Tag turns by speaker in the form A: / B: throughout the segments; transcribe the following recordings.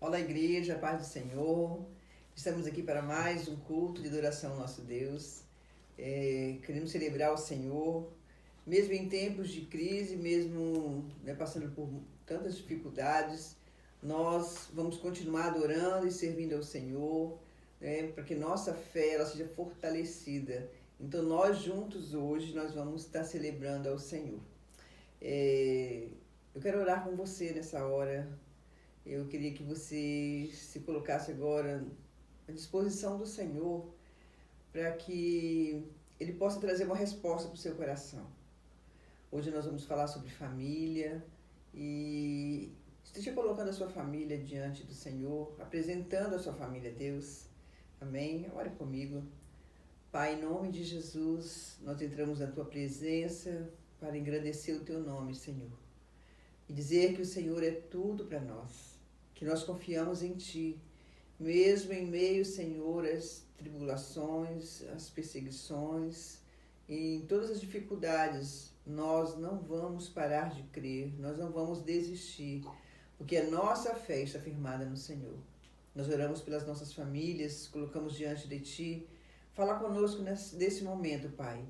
A: Olá, igreja, paz do Senhor. Estamos aqui para mais um culto de adoração ao nosso Deus. Queremos celebrar o Senhor, mesmo em tempos de crise, mesmo passando por tantas dificuldades, nós vamos continuar adorando e servindo ao Senhor, para que nossa fé ela seja fortalecida. Então, nós juntos hoje, nós vamos estar celebrando ao Senhor. Eu quero orar com você nessa hora. Eu queria que você se colocasse agora à disposição do Senhor para que Ele possa trazer uma resposta para o seu coração. Hoje nós vamos falar sobre família e esteja colocando a sua família diante do Senhor, apresentando a sua família a Deus. Amém? Ore comigo. Pai, em nome de Jesus, nós entramos na Tua presença para engrandecer o Teu nome, Senhor. E dizer que o Senhor é tudo para nós, que nós confiamos em Ti, mesmo em meio, Senhor, às tribulações, às perseguições, em todas as dificuldades, nós não vamos parar de crer, nós não vamos desistir, porque a nossa fé está firmada no Senhor. Nós oramos pelas nossas famílias, colocamos diante de Ti. Fala conosco nesse momento, Pai.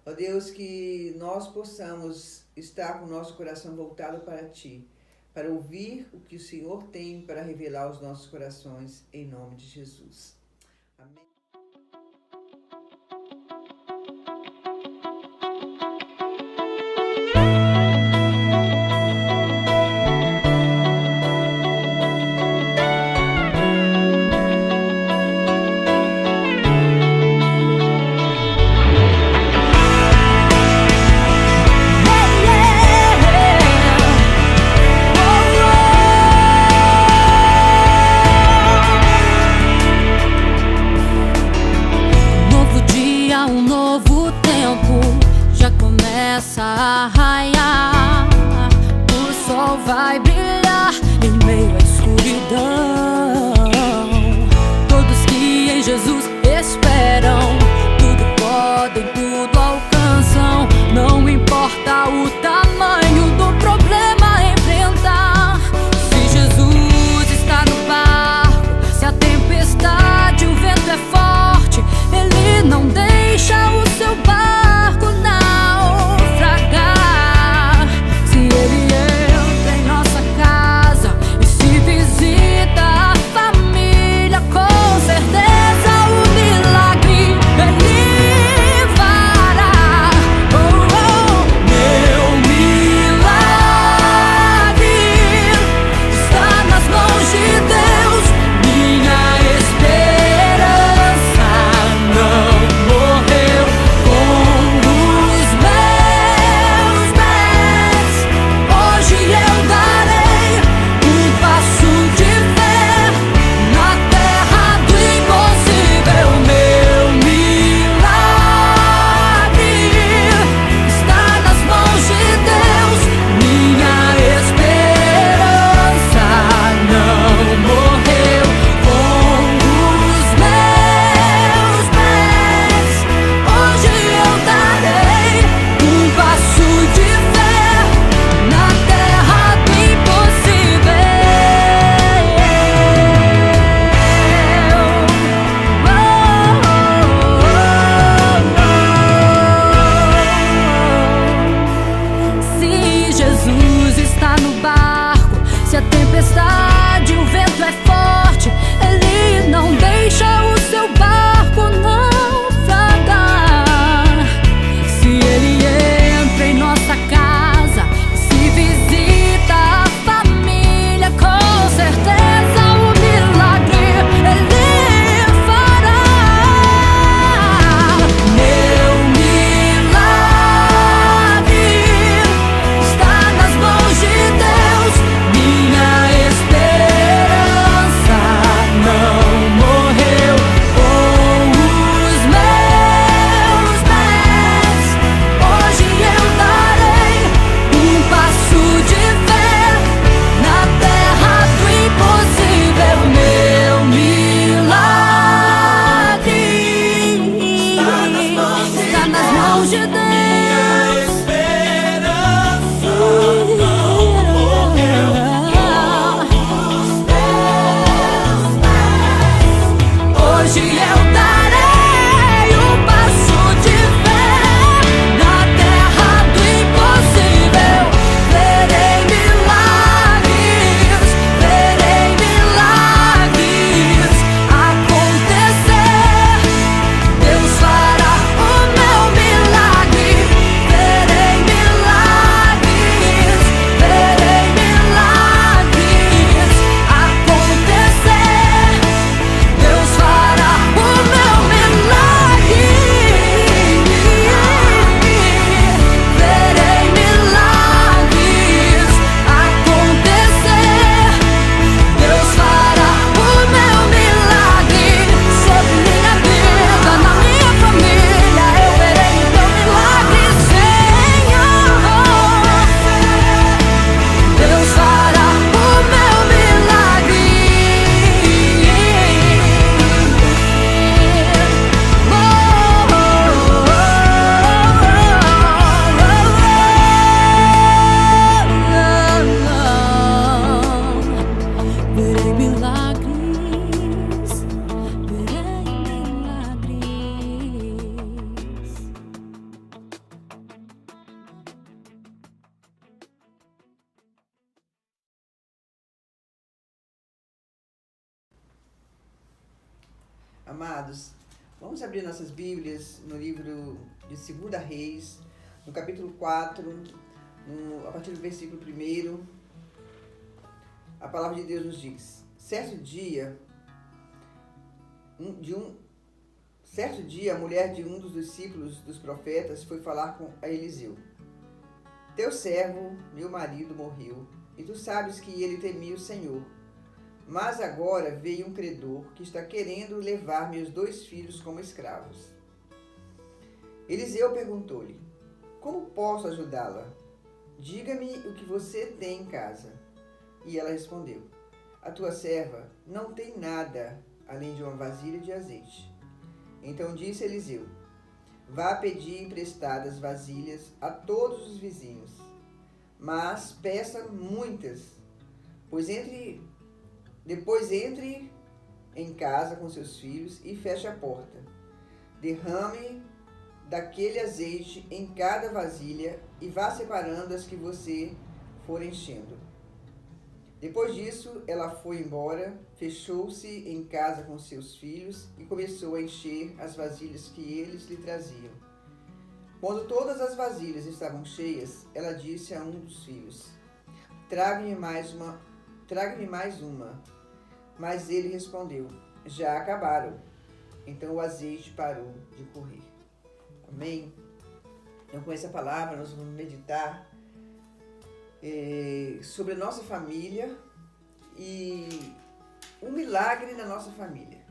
A: Ó Deus, que nós possamos estar com o nosso coração voltado para Ti, para ouvir o que o Senhor tem para revelar aos nossos corações, em nome de Jesus. Amém.
B: A raiar, o sol vai brilhar em meio à escuridão. Todos que em Jesus esperam, tudo podem, tudo alcançam. Não importa o tamanho do problema a enfrentar. Se Jesus está no barco, se a tempestade, o vento é forte, Ele não deixa o seu barco naufragar. Se Ele entra em nossa casa e se visita a família,
A: Amados, vamos abrir nossas Bíblias no livro de 2 Reis, no capítulo 4, a partir do versículo 1. A palavra de Deus nos diz: Certo dia, a mulher de um dos discípulos dos profetas foi falar com Eliseu. Teu servo, meu marido, morreu, e tu sabes que ele temia o Senhor. Mas agora veio um credor que está querendo levar meus 2 filhos como escravos. Eliseu perguntou-lhe: Como posso ajudá-la? Diga-me o que você tem em casa. E ela respondeu: A tua serva não tem nada além de uma vasilha de azeite. Então disse Eliseu: Vá pedir emprestadas vasilhas a todos os vizinhos, mas peça muitas, pois depois entre em casa com seus filhos e feche a porta. Derrame daquele azeite em cada vasilha e vá separando as que você for enchendo. Depois disso, ela foi embora, fechou-se em casa com seus filhos e começou a encher as vasilhas que eles lhe traziam. Quando todas as vasilhas estavam cheias, ela disse a um dos filhos: Traga-me mais uma. Mas ele respondeu: Já acabaram. Então o azeite parou de correr. Amém? Então, com essa palavra, nós vamos meditar sobre a nossa família e um milagre na nossa família.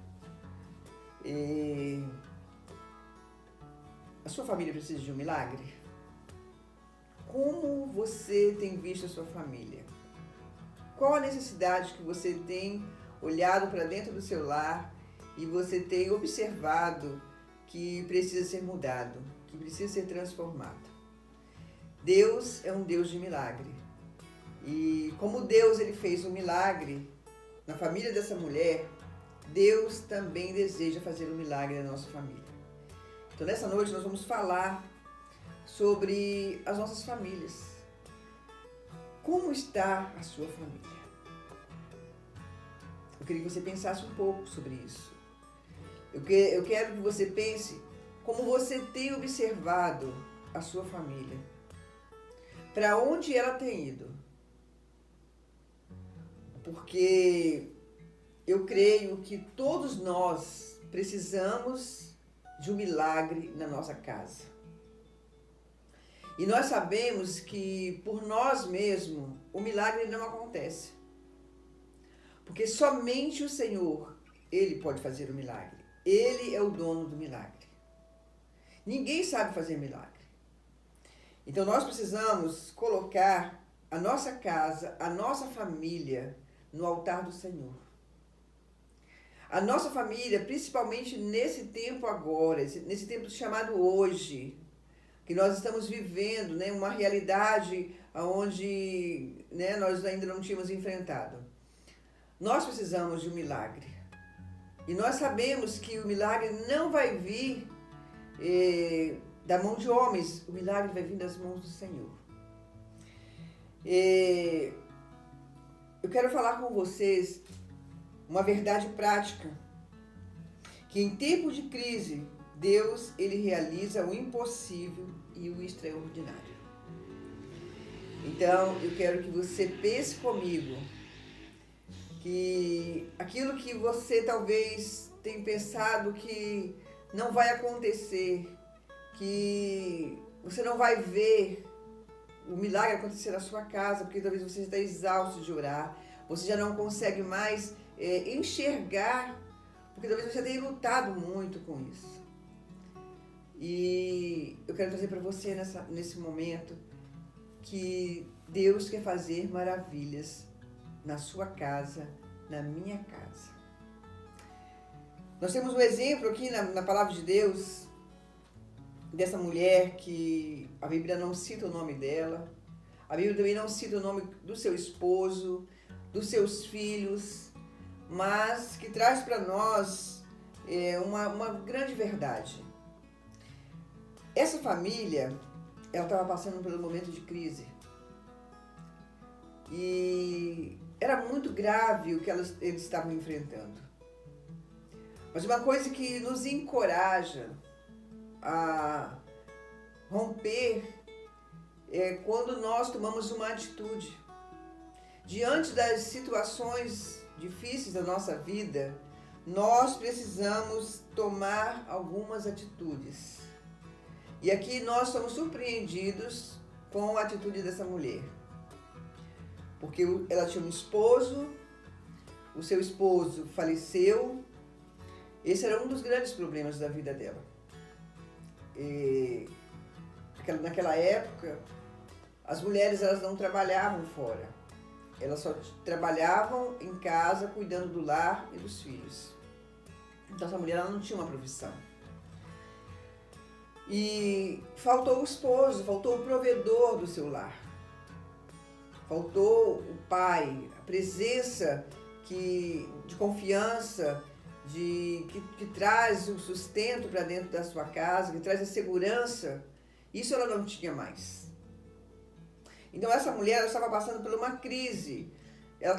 A: A sua família precisa de um milagre? Como você tem visto a sua família? Qual a necessidade que você tem olhado para dentro do seu lar e você tem observado que precisa ser mudado, que precisa ser transformado? Deus é um Deus de milagre. E como Deus ele fez um milagre na família dessa mulher, Deus também deseja fazer um milagre na nossa família. Então nessa noite nós vamos falar sobre as nossas famílias. Como está a sua família? Eu queria que você pensasse um pouco sobre isso. Eu quero que você pense como você tem observado a sua família. Para onde ela tem ido? Porque eu creio que todos nós precisamos de um milagre na nossa casa. E nós sabemos que por nós mesmos o milagre não acontece. Porque somente o Senhor, Ele pode fazer o milagre. Ele é o dono do milagre. Ninguém sabe fazer milagre. Então nós precisamos colocar a nossa casa, a nossa família no altar do Senhor. A nossa família, principalmente nesse tempo agora, nesse tempo chamado hoje, que nós estamos vivendo, né, uma realidade onde, né, nós ainda não tínhamos enfrentado. Nós precisamos de um milagre. E nós sabemos que o milagre não vai vir da mão de homens, o milagre vai vir das mãos do Senhor. Eu quero falar com vocês uma verdade prática, que em tempo de crise, Deus ele realiza o impossível e o extraordinário. Então, eu quero que você pense comigo que aquilo que você talvez tenha pensado que não vai acontecer, que você não vai ver o milagre acontecer na sua casa, porque talvez você está exausto de orar, você já não consegue mais enxergar, porque talvez você tenha lutado muito com isso. E eu quero trazer para você nesse momento que Deus quer fazer maravilhas na sua casa, na minha casa. Nós temos um exemplo aqui na palavra de Deus dessa mulher que a Bíblia não cita o nome dela, a Bíblia também não cita o nome do seu esposo, dos seus filhos, mas que traz para nós uma grande verdade. Essa família, ela estava passando por um momento de crise. E era muito grave o que eles estavam enfrentando. Mas uma coisa que nos encoraja a romper é quando nós tomamos uma atitude. Diante das situações difíceis da nossa vida, nós precisamos tomar algumas atitudes. E aqui nós somos surpreendidos com a atitude dessa mulher. Porque ela tinha um esposo, o seu esposo faleceu. Esse era um dos grandes problemas da vida dela. Naquela época, as mulheres elas não trabalhavam fora. Elas só trabalhavam em casa, cuidando do lar e dos filhos. Então essa mulher ela não tinha uma profissão. E faltou o esposo, faltou o provedor do seu lar. Faltou o pai, a presença de confiança, que traz o sustento para dentro da sua casa, que traz a segurança. Isso ela não tinha mais. Então essa mulher ela estava passando por uma crise, ela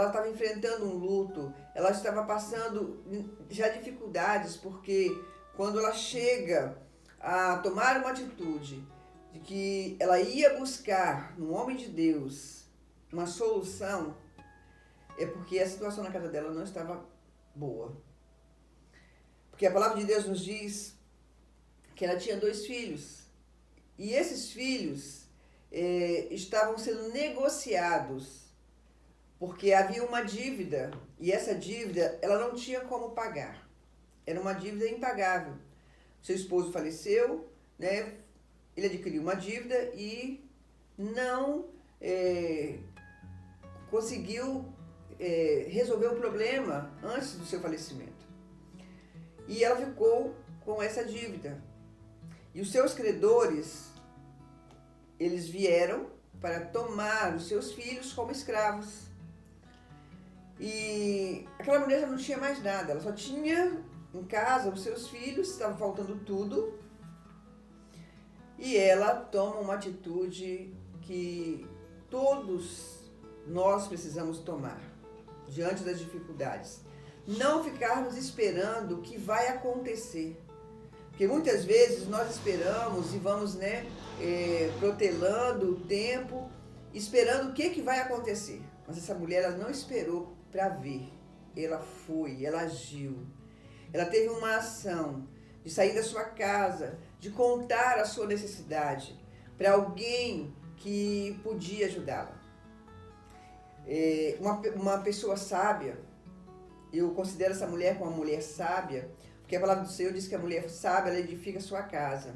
A: estava enfrentando um luto, ela estava passando já dificuldades, porque quando ela chega a tomar uma atitude de que ela ia buscar no homem de Deus uma solução, é porque a situação na casa dela não estava boa. Porque a palavra de Deus nos diz que ela tinha 2 filhos, e esses filhos estavam sendo negociados, porque havia uma dívida, e essa dívida ela não tinha como pagar. Era uma dívida impagável. Seu esposo faleceu, né? Ele adquiriu uma dívida e não conseguiu resolver o problema antes do seu falecimento. E ela ficou com essa dívida. E os seus credores, eles vieram para tomar os seus filhos como escravos. E aquela mulher já não tinha mais nada, ela só tinha em casa os seus filhos, estava faltando tudo. E ela toma uma atitude que todos nós precisamos tomar diante das dificuldades. Não ficarmos esperando o que vai acontecer. Porque muitas vezes nós esperamos e vamos protelando o tempo, esperando o que vai acontecer. Mas essa mulher ela não esperou para ver. Ela foi, ela agiu. Ela teve uma ação de sair da sua casa, de contar a sua necessidade para alguém que podia ajudá-la. Uma pessoa sábia, eu considero essa mulher como uma mulher sábia, porque a palavra do Senhor diz que a mulher sábia, ela edifica a sua casa.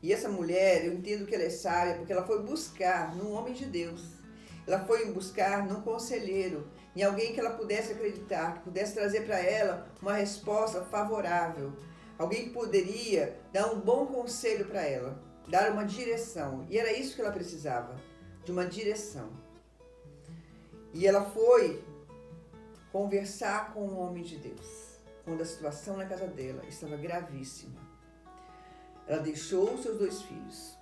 A: E essa mulher, eu entendo que ela é sábia porque ela foi buscar num homem de Deus. Ela foi buscar num conselheiro, em alguém que ela pudesse acreditar, que pudesse trazer para ela uma resposta favorável. Alguém que poderia dar um bom conselho para ela, dar uma direção. E era isso que ela precisava, de uma direção. E ela foi conversar com um homem de Deus, quando a situação na casa dela estava gravíssima. Ela deixou os seus 2 filhos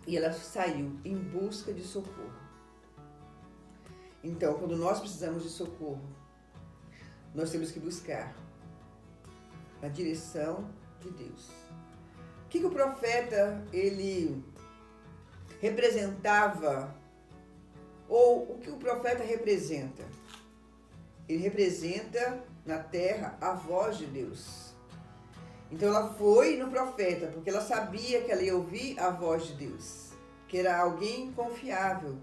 A: e ela saiu em busca de socorro. Então, quando nós precisamos de socorro, nós temos que buscar a direção de Deus. O que o profeta ele representava, ou o que o profeta representa? Ele representa na terra a voz de Deus. Então ela foi no profeta, porque ela sabia que ela ia ouvir a voz de Deus, que era alguém confiável,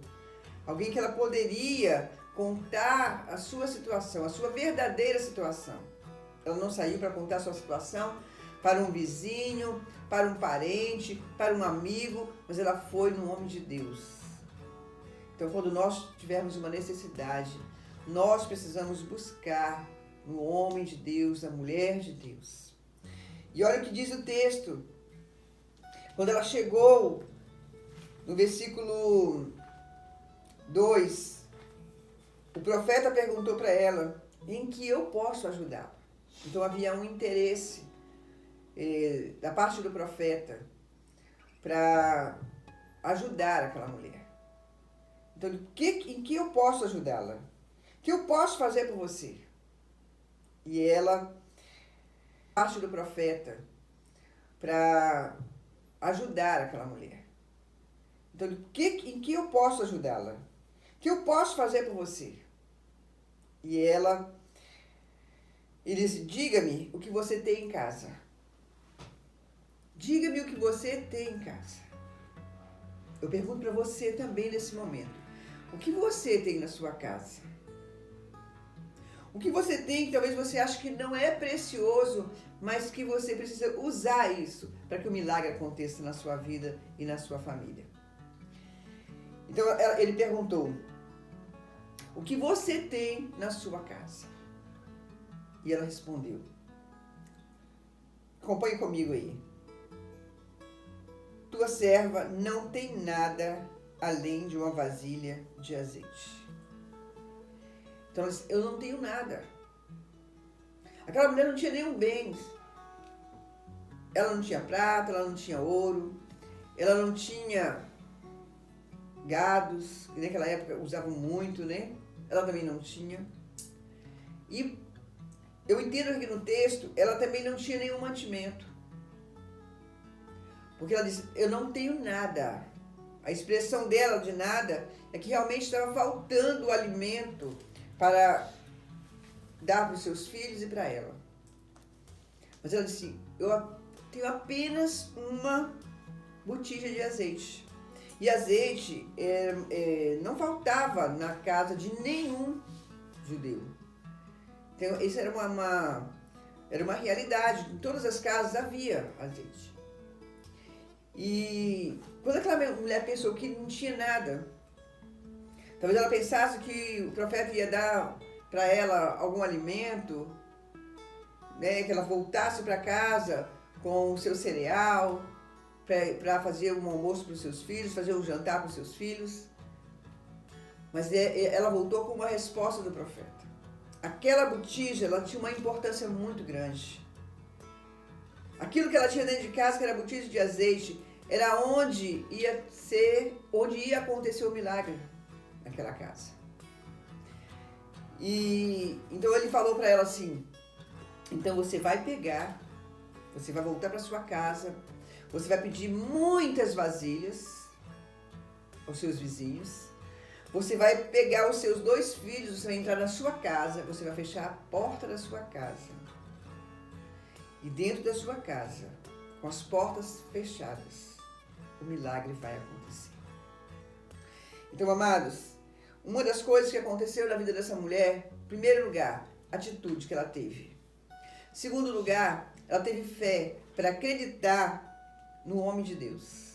A: alguém que ela poderia contar a sua situação, a sua verdadeira situação. Ela não saiu para contar a sua situação para um vizinho, para um parente, para um amigo, mas ela foi no homem de Deus. Então quando nós tivermos uma necessidade, nós precisamos buscar no homem de Deus, na mulher de Deus. E olha o que diz o texto. Quando ela chegou, no versículo 2, o profeta perguntou para ela, em que eu posso ajudá-la? Então havia um interesse da parte do profeta para ajudar aquela mulher. Então, em que eu posso ajudá-la? O que eu posso fazer por você? E ela parte do profeta para ajudar aquela mulher. Então, em que eu posso ajudá-la? O que eu posso fazer por você? E ele disse, diga-me o que você tem em casa. Diga-me o que você tem em casa. Eu pergunto para você também nesse momento. O que você tem na sua casa? O que você tem que talvez você ache que não é precioso, mas que você precisa usar isso para que o milagre aconteça na sua vida e na sua família. Então ele perguntou, o que você tem na sua casa? E ela respondeu, acompanhe comigo aí. Tua serva não tem nada além de uma vasilha de azeite. Então ela disse, eu não tenho nada. Aquela mulher não tinha nenhum bem. Ela não tinha prata, ela não tinha ouro, ela não tinha gados, que naquela época usavam muito, né? Ela também não tinha. E eu entendo aqui no texto, ela também não tinha nenhum mantimento. Porque ela disse, eu não tenho nada. A expressão dela de nada é que realmente estava faltando o alimento para dar para os seus filhos e para ela. Mas ela disse, eu tenho apenas uma botija de azeite. E azeite não faltava na casa de nenhum judeu. Então, isso era uma realidade. Em todas as casas havia azeite. E quando aquela mulher pensou que não tinha nada, talvez ela pensasse que o profeta ia dar para ela algum alimento, né, que ela voltasse para casa com o seu cereal, para fazer um almoço para os seus filhos, fazer um jantar para os seus filhos. Mas ela voltou com uma resposta do profeta. Aquela botija, ela tinha uma importância muito grande. Aquilo que ela tinha dentro de casa, que era a botija de azeite, era onde ia acontecer o milagre naquela casa. E então ele falou para ela assim, então você vai pegar, você vai voltar para sua casa, você vai pedir muitas vasilhas aos seus vizinhos, você vai pegar os seus 2 filhos, você vai entrar na sua casa, você vai fechar a porta da sua casa. E dentro da sua casa, com as portas fechadas, o milagre vai acontecer. Então, amados, uma das coisas que aconteceu na vida dessa mulher, em primeiro lugar, a atitude que ela teve. Em segundo lugar, ela teve fé para acreditar no homem de Deus.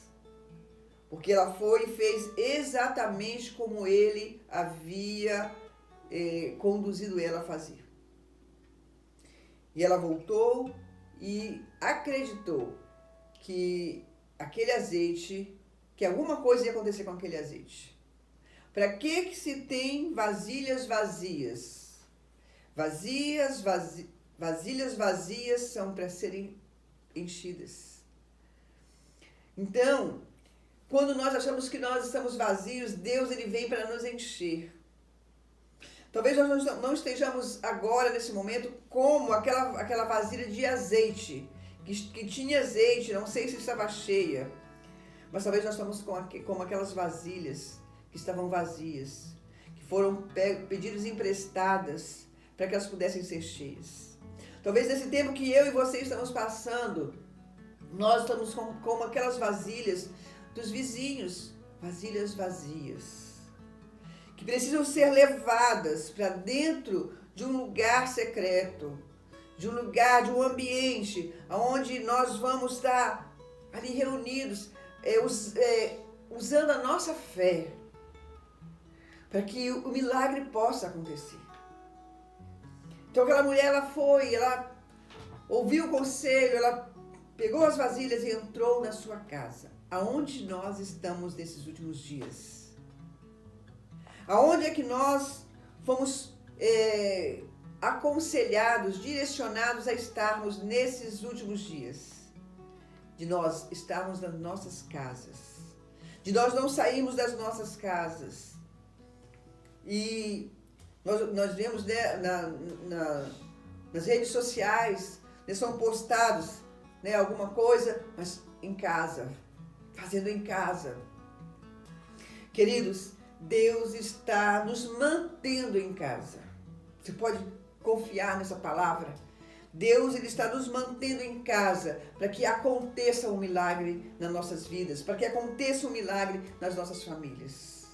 A: Porque ela foi e fez exatamente como ele havia conduzido ela a fazer. E ela voltou e acreditou que aquele azeite, que alguma coisa ia acontecer com aquele azeite. Para que se tem vasilhas vazias? Vasilhas vazias são para serem enchidas. Então, quando nós achamos que nós estamos vazios, Deus ele vem para nos encher. Talvez nós não estejamos agora, nesse momento, como aquela vasilha de azeite, que tinha azeite, não sei se estava cheia, mas talvez nós estamos como aquelas vasilhas que estavam vazias, que foram pedidas emprestadas para que elas pudessem ser cheias. Talvez nesse tempo que eu e você estamos passando, nós estamos como aquelas vasilhas dos vizinhos, vasilhas vazias, que precisam ser levadas para dentro de um lugar secreto, de um lugar, de um ambiente, onde nós vamos estar ali reunidos, usando a nossa fé, para que o milagre possa acontecer. Então aquela mulher, ela ouviu o conselho, ela pegou as vasilhas e entrou na sua casa. Aonde nós estamos nesses últimos dias? Aonde é que nós fomos aconselhados, direcionados a estarmos nesses últimos dias? De nós estarmos nas nossas casas, de nós não sairmos das nossas casas. E nós vemos, né, nas redes sociais Eles são postados, né, alguma coisa, mas em casa, fazendo em casa. Queridos, Deus está nos mantendo em casa. Você pode confiar nessa palavra? Deus, Ele está nos mantendo em casa para que aconteça um milagre nas nossas vidas, para que aconteça um milagre nas nossas famílias.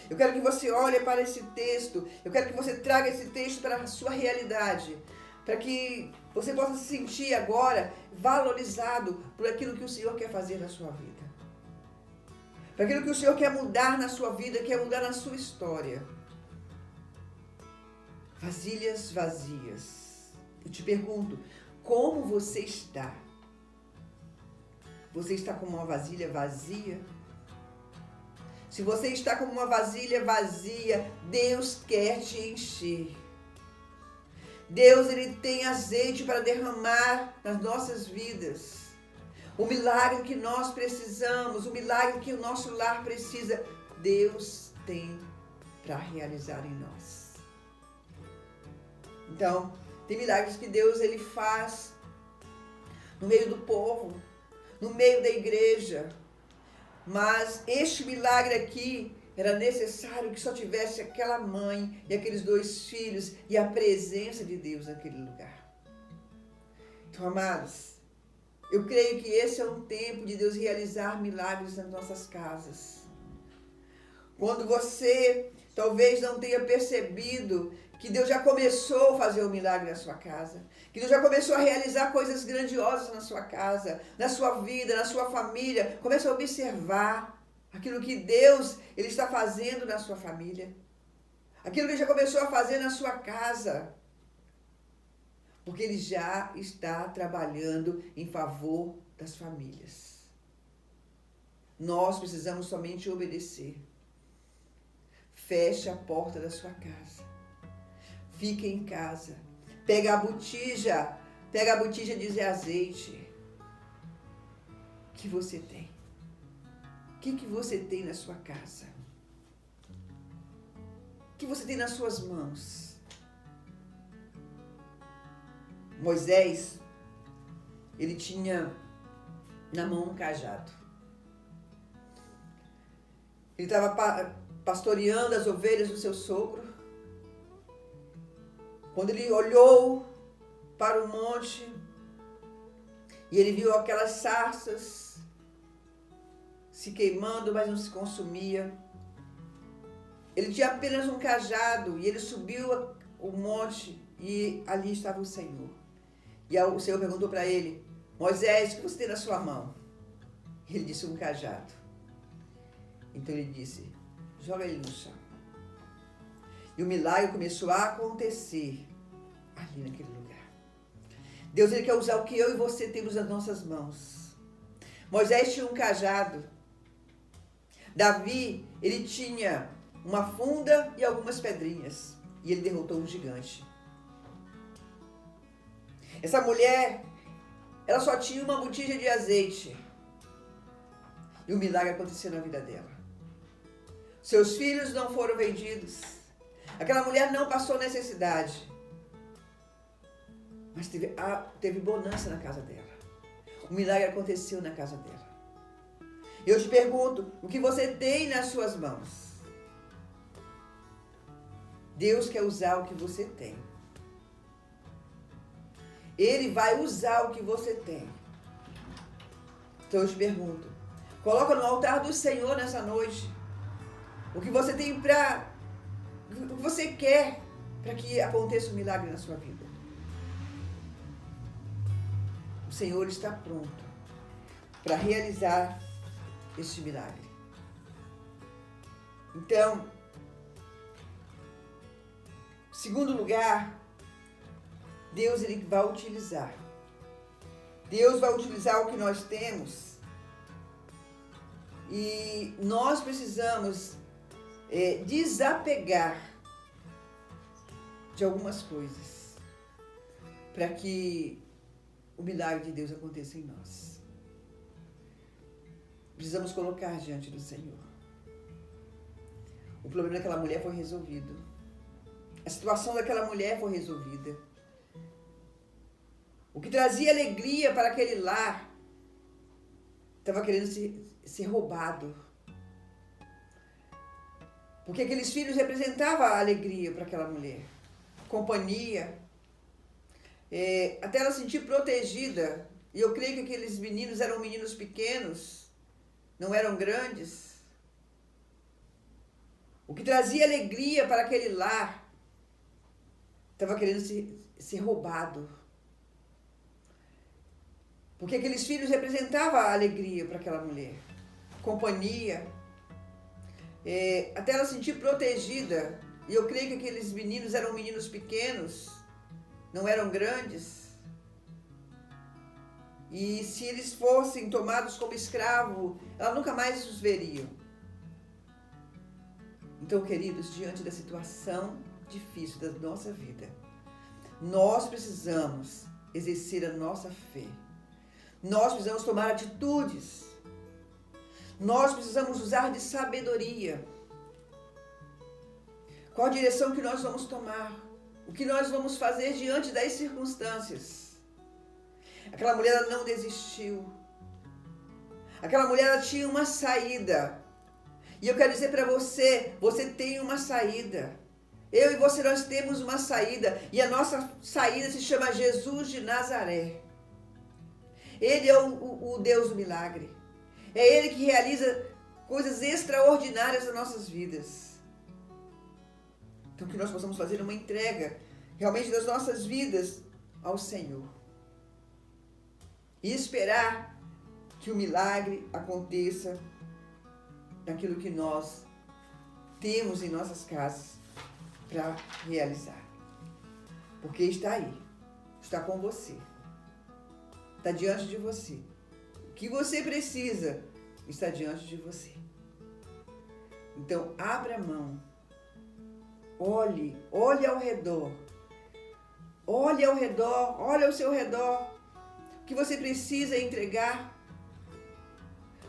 A: Eu quero que você olhe para esse texto, eu quero que você traga esse texto para a sua realidade, para que você possa se sentir agora valorizado por aquilo que o Senhor quer fazer na sua vida. Para aquilo que o Senhor quer mudar na sua vida, quer mudar na sua história. Vasilhas vazias. Eu te pergunto, como você está? Você está com uma vasilha vazia? Se você está com uma vasilha vazia, Deus quer te encher. Deus, Ele tem azeite para derramar nas nossas vidas. O milagre que nós precisamos, o milagre que o nosso lar precisa, Deus tem para realizar em nós. Então, tem milagres que Deus Ele faz no meio do povo, no meio da igreja. Mas este milagre aqui era necessário que só tivesse aquela mãe e aqueles 2 filhos e a presença de Deus naquele lugar. Então, amados, eu creio que esse é um tempo de Deus realizar milagres nas nossas casas. Quando você talvez não tenha percebido que Deus já começou a fazer um milagre na sua casa, que Deus já começou a realizar coisas grandiosas na sua casa, na sua vida, na sua família, comece a observar aquilo que Deus Ele está fazendo na sua família, aquilo que Ele já começou a fazer na sua casa, porque Ele já está trabalhando em favor das famílias. Nós precisamos somente obedecer. Feche a porta da sua casa. Fique em casa. Pega a botija de azeite. O que você tem? O que você tem na sua casa? O que você tem nas suas mãos? Moisés, ele tinha na mão um cajado. Ele estava pastoreando as ovelhas do seu sogro. Quando ele olhou para o monte e ele viu aquelas sarças se queimando, mas não se consumia. Ele tinha apenas um cajado e ele subiu o monte e ali estava o Senhor. E o Senhor perguntou para ele: Moisés, o que você tem na sua mão? Ele disse: um cajado. Então ele disse: joga ele no chão. E o milagre começou a acontecer ali naquele lugar. Deus, Ele quer usar o que eu e você temos nas nossas mãos. Moisés tinha um cajado. Davi, ele tinha uma funda e algumas pedrinhas. E ele derrotou um gigante. Essa mulher, ela só tinha uma botija de azeite. E o milagre aconteceu na vida dela. Seus filhos não foram vendidos. Aquela mulher não passou necessidade. Mas teve bonança na casa dela. O milagre aconteceu na casa dela. Eu te pergunto, o que você tem nas suas mãos? Deus quer usar o que você tem. Ele vai usar o que você tem. Então eu te pergunto, coloca no altar do Senhor nessa noite o que você tem para... o que você quer para que aconteça um milagre na sua vida. O Senhor está pronto para realizar este milagre. Então, segundo lugar, Deus ele vai utilizar. Deus vai utilizar o que nós temos e nós precisamos desapegar de algumas coisas para que o milagre de Deus aconteça em nós. Precisamos colocar diante do Senhor. O problema daquela mulher foi resolvido. A situação daquela mulher foi resolvida. O que trazia alegria para aquele lar estava querendo ser roubado. Porque aqueles filhos representavam a alegria para aquela mulher. Companhia. Até ela se sentir protegida. E eu creio que aqueles meninos eram meninos pequenos, não eram grandes. O que trazia alegria para aquele lar estava querendo ser roubado. Porque aqueles filhos representavam a alegria para aquela mulher. Companhia. Até ela se sentir protegida. E eu creio que aqueles meninos eram meninos pequenos, não eram grandes. E se eles fossem tomados como escravo, ela nunca mais os veria. Então, queridos, diante da situação difícil da nossa vida, nós precisamos exercer a nossa fé. Nós precisamos tomar atitudes. Nós precisamos usar de sabedoria. Qual a direção que nós vamos tomar? O que nós vamos fazer diante das circunstâncias? Aquela mulher ela não desistiu. Aquela mulher ela tinha uma saída. E eu quero dizer para você, você tem uma saída. Eu e você, nós temos uma saída. E a nossa saída se chama Jesus de Nazaré. Ele é o Deus do milagre. É Ele que realiza coisas extraordinárias nas nossas vidas. Então que nós possamos fazer uma entrega realmente das nossas vidas ao Senhor. E esperar que o milagre aconteça naquilo que nós temos em nossas casas para realizar. Porque está aí, está com você, está diante de você. O que você precisa está diante de você. Então, abra a mão, olhe ao redor, olhe ao seu redor. O que você precisa entregar,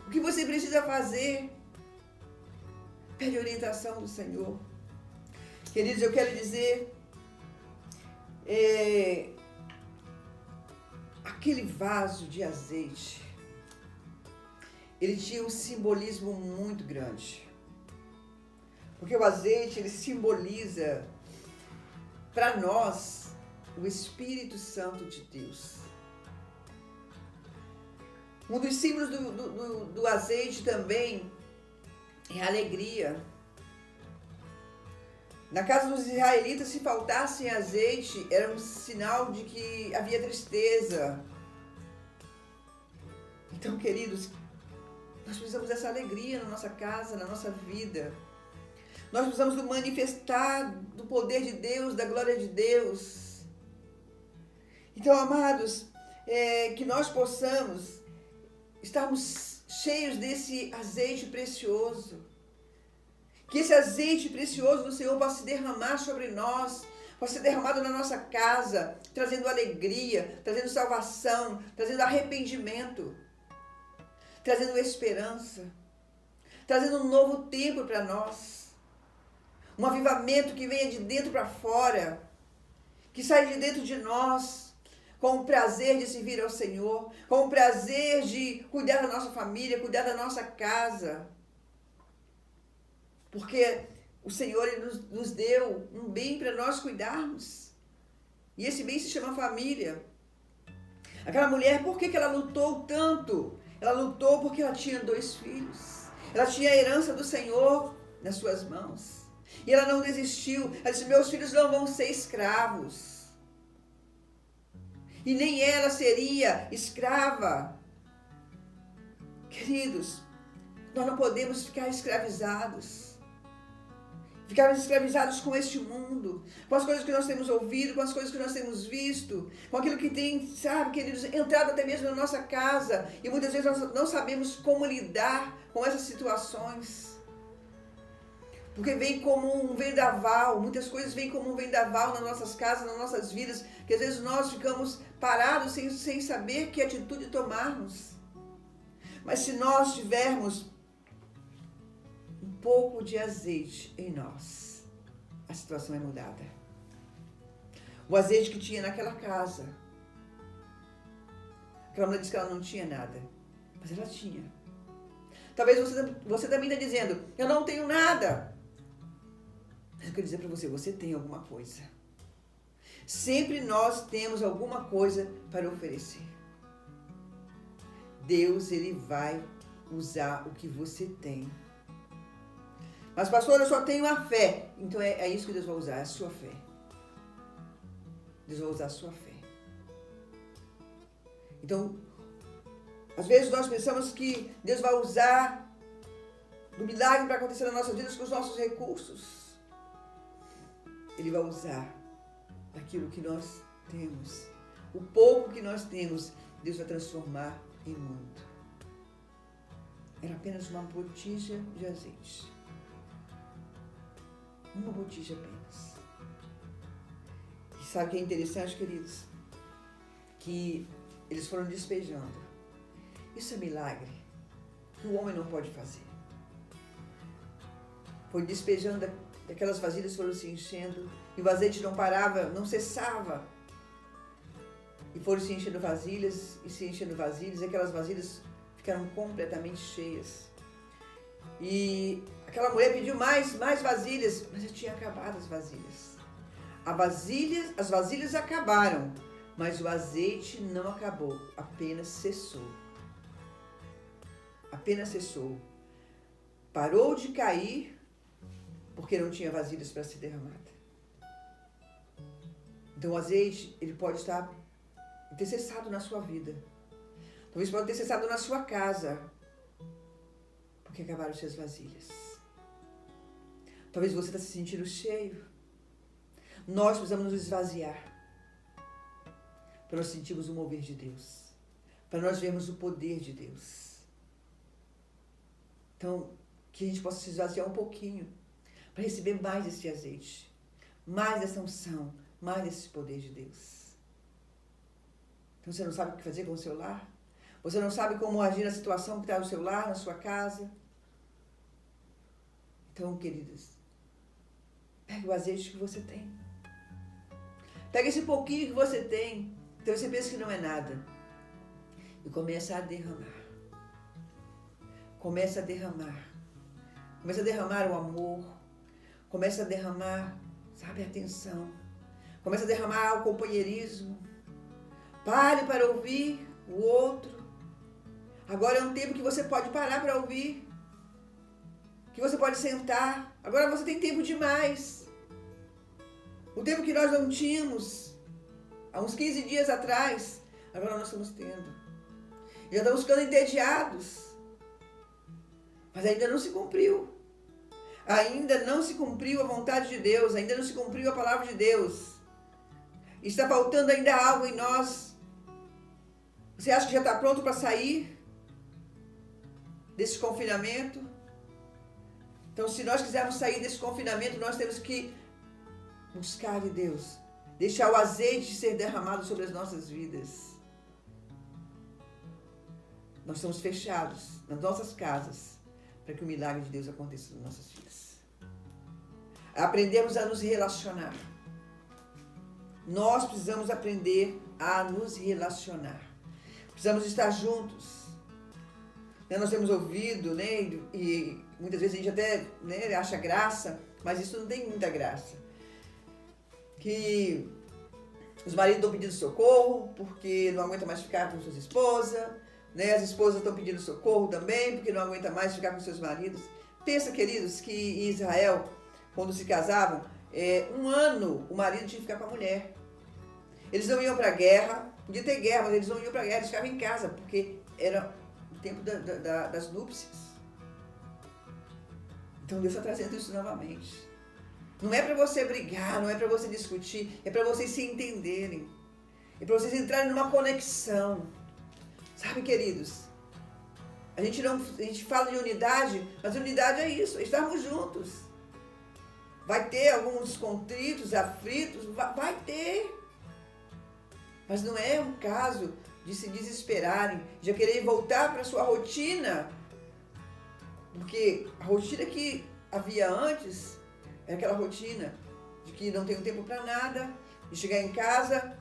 A: o que você precisa fazer. Pede orientação do Senhor. Queridos, eu quero dizer, aquele vaso de azeite, ele tinha um simbolismo muito grande. Porque o azeite, ele simboliza para nós o Espírito Santo de Deus. Um dos símbolos do azeite também é a alegria. Na casa dos israelitas, se faltasse azeite, era um sinal de que havia tristeza. Então, queridos, nós precisamos dessa alegria na nossa casa, na nossa vida. Nós precisamos do manifestar do poder de Deus, da glória de Deus. Então, amados, que nós possamos estarmos cheios desse azeite precioso. Que esse azeite precioso do Senhor possa se derramar sobre nós, possa ser derramado na nossa casa, trazendo alegria, trazendo salvação, trazendo arrependimento, trazendo esperança, trazendo um novo tempo para nós. Um avivamento que venha de dentro para fora, que saia de dentro de nós, com o prazer de servir ao Senhor, com o prazer de cuidar da nossa família, cuidar da nossa casa. Porque o Senhor ele nos deu um bem para nós cuidarmos. E esse bem se chama família. Aquela mulher, por que ela lutou tanto? Ela lutou porque ela tinha 2 filhos. Ela tinha a herança do Senhor nas suas mãos. E ela não desistiu. Ela disse, meus filhos não vão ser escravos. E nem ela seria escrava. Queridos, nós não podemos ficar escravizados. Ficarmos escravizados com este mundo, com as coisas que nós temos ouvido, com as coisas que nós temos visto, com aquilo que tem, sabe, queridos, entrado até mesmo na nossa casa. E muitas vezes nós não sabemos como lidar com essas situações. Porque vem como um vendaval, muitas coisas vêm como um vendaval nas nossas casas, nas nossas vidas, que às vezes nós ficamos parados sem saber que atitude tomarmos. Mas se nós tivermos um pouco de azeite em nós, a situação é mudada. O azeite que tinha naquela casa Aquela mulher disse que ela não tinha nada, mas ela tinha. Talvez você também está dizendo, eu não tenho nada. Mas eu quero dizer para você, você tem alguma coisa. Sempre nós temos alguma coisa para oferecer. Deus, Ele vai usar o que você tem. Mas, pastor, eu só tenho a fé. Então é isso que Deus vai usar, é a sua fé. Deus vai usar a sua fé. Então, às vezes nós pensamos que Deus vai usar o milagre para acontecer nas nossas vidas com os nossos recursos. Ele vai usar daquilo que nós temos. O pouco que nós temos, Deus vai transformar em muito. Era apenas uma botija de azeite. Uma botija apenas. E sabe o que é interessante, queridos? Que eles foram despejando. Isso é milagre que o homem não pode fazer. Foi despejando, aquelas vasilhas foram se enchendo, e o azeite não parava, não cessava. E foram se enchendo vasilhas, e aquelas vasilhas ficaram completamente cheias. E aquela mulher pediu mais vasilhas, mas já tinha acabado as vasilhas. As vasilhas acabaram, mas o azeite não acabou, apenas cessou. Apenas cessou. Parou de cair, porque não tinha vasilhas para ser derramada. Então o azeite, ele pode ter cessado na sua vida. Talvez pode ter cessado na sua casa, porque acabaram suas vasilhas. Talvez você está se sentindo cheio. Nós precisamos nos esvaziar para nós sentirmos o mover de Deus, para nós vermos o poder de Deus. Então, que a gente possa se esvaziar um pouquinho para receber mais desse azeite, mais dessa unção, mais desse poder de Deus. Então, você não sabe o que fazer com o seu lar? Você não sabe como agir na situação que está no seu lar, na sua casa? Então, queridas, pegue o azeite que você tem. Pega esse pouquinho que você tem. Então você pensa que não é nada. E começa a derramar. Começa a derramar. Começa a derramar o amor. Começa a derramar, sabe, a atenção. Começa a derramar o companheirismo. Pare para ouvir o outro. Agora é um tempo que você pode parar para ouvir. Que você pode sentar. Agora você tem tempo demais. O tempo que nós não tínhamos, há uns 15 dias atrás, agora nós estamos tendo. Já estamos ficando entediados. Mas ainda não se cumpriu. Ainda não se cumpriu a vontade de Deus, ainda não se cumpriu a palavra de Deus. Está faltando ainda algo em nós. Você acha que já está pronto para sair desse confinamento? Então, se nós quisermos sair desse confinamento, nós temos que buscar de Deus, deixar o azeite ser derramado sobre as nossas vidas. Nós estamos fechados nas nossas casas para que o milagre de Deus aconteça nas nossas vidas. Aprendemos a nos relacionar. Nós precisamos aprender a nos relacionar. Precisamos estar juntos. Nós temos ouvido, e muitas vezes a gente até acha graça, mas isso não tem muita graça. Que os maridos estão pedindo socorro porque não aguentam mais ficar com suas esposas, as esposas estão pedindo socorro também porque não aguentam mais ficar com seus maridos. Pensa, queridos, que em Israel, quando se casavam, 1 ano o marido tinha que ficar com a mulher. Eles não iam para a guerra, podia ter guerra, mas eles não iam para a guerra, eles ficavam em casa, porque era o tempo das núpcias. Então Deus está trazendo isso novamente. Não é para você brigar, não é para você discutir, é para vocês se entenderem. É para vocês entrarem numa conexão. Sabe, queridos? A gente fala de unidade, mas unidade é isso, é estarmos juntos. Vai ter alguns contritos, aflitos, vai ter. Mas não é um caso de se desesperarem, de querer voltar para a sua rotina. Porque a rotina que havia antes é aquela rotina de que não tenho tempo para nada, de chegar em casa,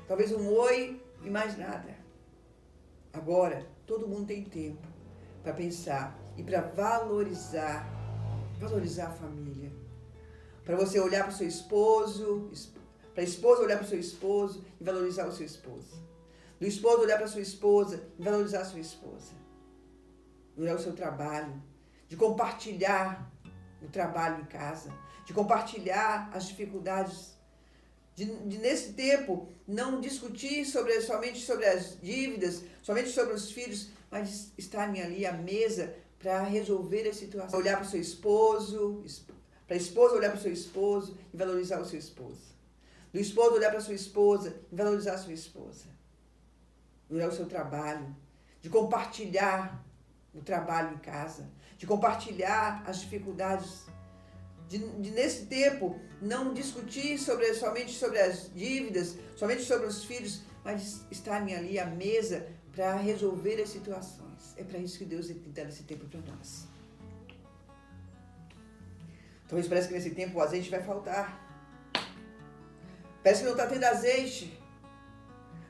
A: talvez um oi e mais nada. Agora, todo mundo tem tempo para pensar e para valorizar a família. Para você olhar para o seu esposo, para a esposa olhar para o seu esposo e valorizar o seu esposo. Do esposo olhar para a sua esposa e valorizar a sua esposa. Olhar o seu trabalho, de compartilhar o trabalho em casa, de compartilhar as dificuldades, de nesse tempo não discutir somente sobre as dívidas, somente sobre os filhos, mas estarem ali à mesa para resolver a situação. Olhar para o seu esposo, para a esposa olhar para o seu esposo e valorizar o seu esposo. Do esposo olhar para a sua esposa e valorizar a sua esposa. Olhar o seu trabalho, de compartilhar o trabalho em casa, de compartilhar as dificuldades, de nesse tempo não discutir somente sobre as dívidas, somente sobre os filhos, mas estarem ali à mesa para resolver as situações. É para isso que Deus tem dado esse tempo para nós. Talvez parece que nesse tempo o azeite vai faltar. Parece que não está tendo azeite.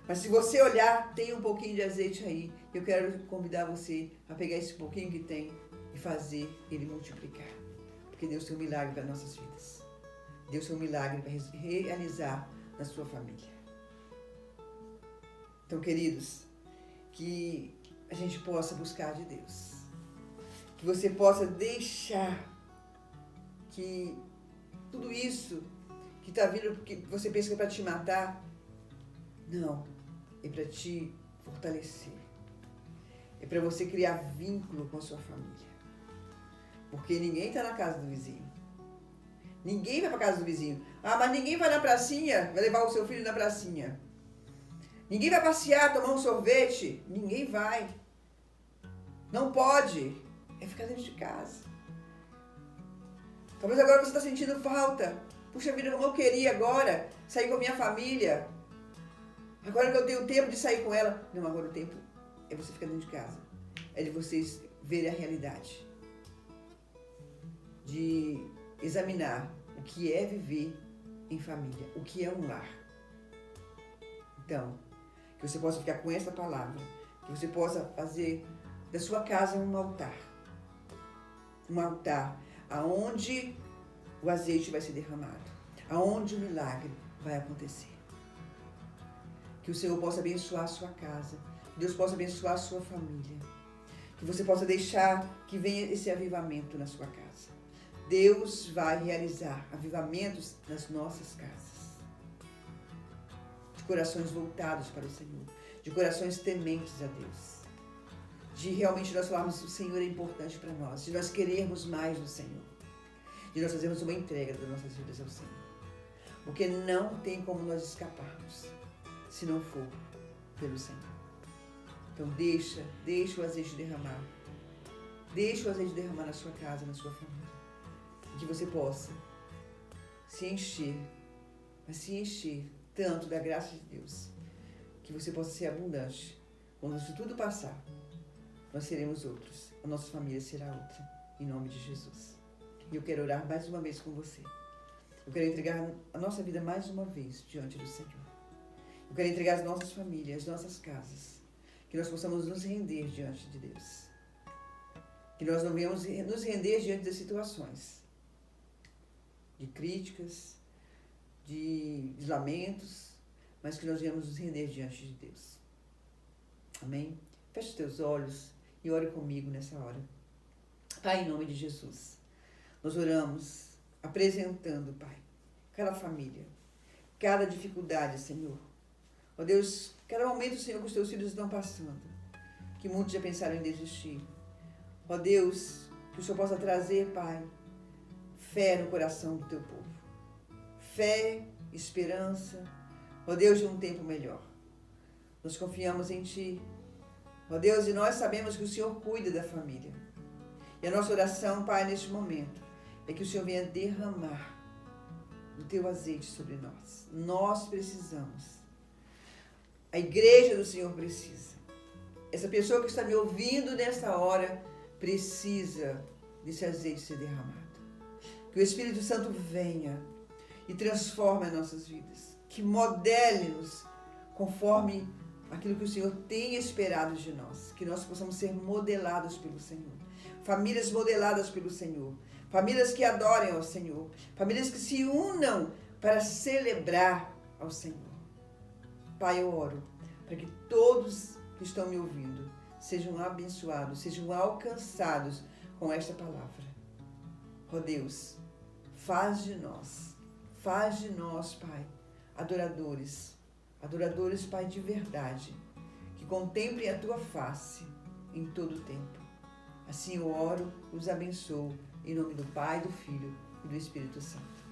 A: Mas se você olhar, tem um pouquinho de azeite aí. Eu quero convidar você a pegar esse pouquinho que tem e fazer ele multiplicar. Porque Deus tem um milagre para nossas vidas. Deus tem um milagre para realizar na sua família. Então, queridos, que a gente possa buscar de Deus. Que você possa deixar que tudo isso que está vindo, que você pensa que é para te matar, não, é para te fortalecer. É para você criar vínculo com a sua família. Porque ninguém está na casa do vizinho. Ninguém vai para a casa do vizinho. Ah, mas ninguém vai na pracinha, vai levar o seu filho na pracinha. Ninguém vai passear, tomar um sorvete. Ninguém vai. Não pode. É ficar dentro de casa. Talvez agora você está sentindo falta. Puxa vida, como eu queria agora sair com a minha família. Agora que eu tenho tempo de sair com ela. Não, agora o tempo é você ficar dentro de casa. É de vocês verem a realidade. De examinar o que é viver em família. O que é um lar. Então, que você possa ficar com essa palavra. Que você possa fazer da sua casa um altar. Um altar aonde o azeite vai ser derramado. Aonde o milagre vai acontecer. Que o Senhor possa abençoar a sua casa. Que Deus possa abençoar a sua família. Que você possa deixar que venha esse avivamento na sua casa. Deus vai realizar avivamentos nas nossas casas. De corações voltados para o Senhor. De corações tementes a Deus. De realmente nós falarmos que o Senhor é importante para nós. De nós querermos mais do Senhor. De nós fazermos uma entrega das nossas vidas ao Senhor. Porque não tem como nós escaparmos se não for pelo Senhor. Então deixa o azeite derramar. Deixa o azeite derramar na sua casa, na sua família. E que você possa se encher, mas se encher tanto da graça de Deus, que você possa ser abundante. Quando isso tudo passar, nós seremos outros. A nossa família será outra. Em nome de Jesus. E eu quero orar mais uma vez com você. Eu quero entregar a nossa vida mais uma vez diante do Senhor. Eu quero entregar as nossas famílias, as nossas casas. Que nós possamos nos render diante de Deus. Que nós não venhamos nos render diante das situações. De críticas, de lamentos, mas que nós venhamos nos render diante de Deus. Amém? Feche os teus olhos e ore comigo nessa hora. Pai, em nome de Jesus, nós oramos apresentando, Pai, cada família, cada dificuldade, Senhor. Ó Deus, cada momento, Senhor, que os teus filhos estão passando, que muitos já pensaram em desistir. Ó Deus, que o Senhor possa trazer, Pai, fé no coração do teu povo. Fé, esperança, ó Deus, de um tempo melhor. Nós confiamos em Ti, ó Deus, e nós sabemos que o Senhor cuida da família. E a nossa oração, Pai, neste momento, é que o Senhor venha derramar o teu azeite sobre nós. Nós precisamos. A igreja do Senhor precisa. Essa pessoa que está me ouvindo nesta hora precisa desse azeite ser derramado. Que o Espírito Santo venha e transforme as nossas vidas. Que modele-nos conforme aquilo que o Senhor tem esperado de nós, que nós possamos ser modelados pelo Senhor. Famílias modeladas pelo Senhor, famílias que adorem ao Senhor, famílias que se unam para celebrar ao Senhor. Pai, eu oro para que todos que estão me ouvindo sejam abençoados, sejam alcançados com esta palavra. Ó Deus, faz de nós, Pai, adoradores, Pai, de verdade, que contemplem a Tua face em todo o tempo. Assim eu oro, os abençoo, em nome do Pai, do Filho e do Espírito Santo.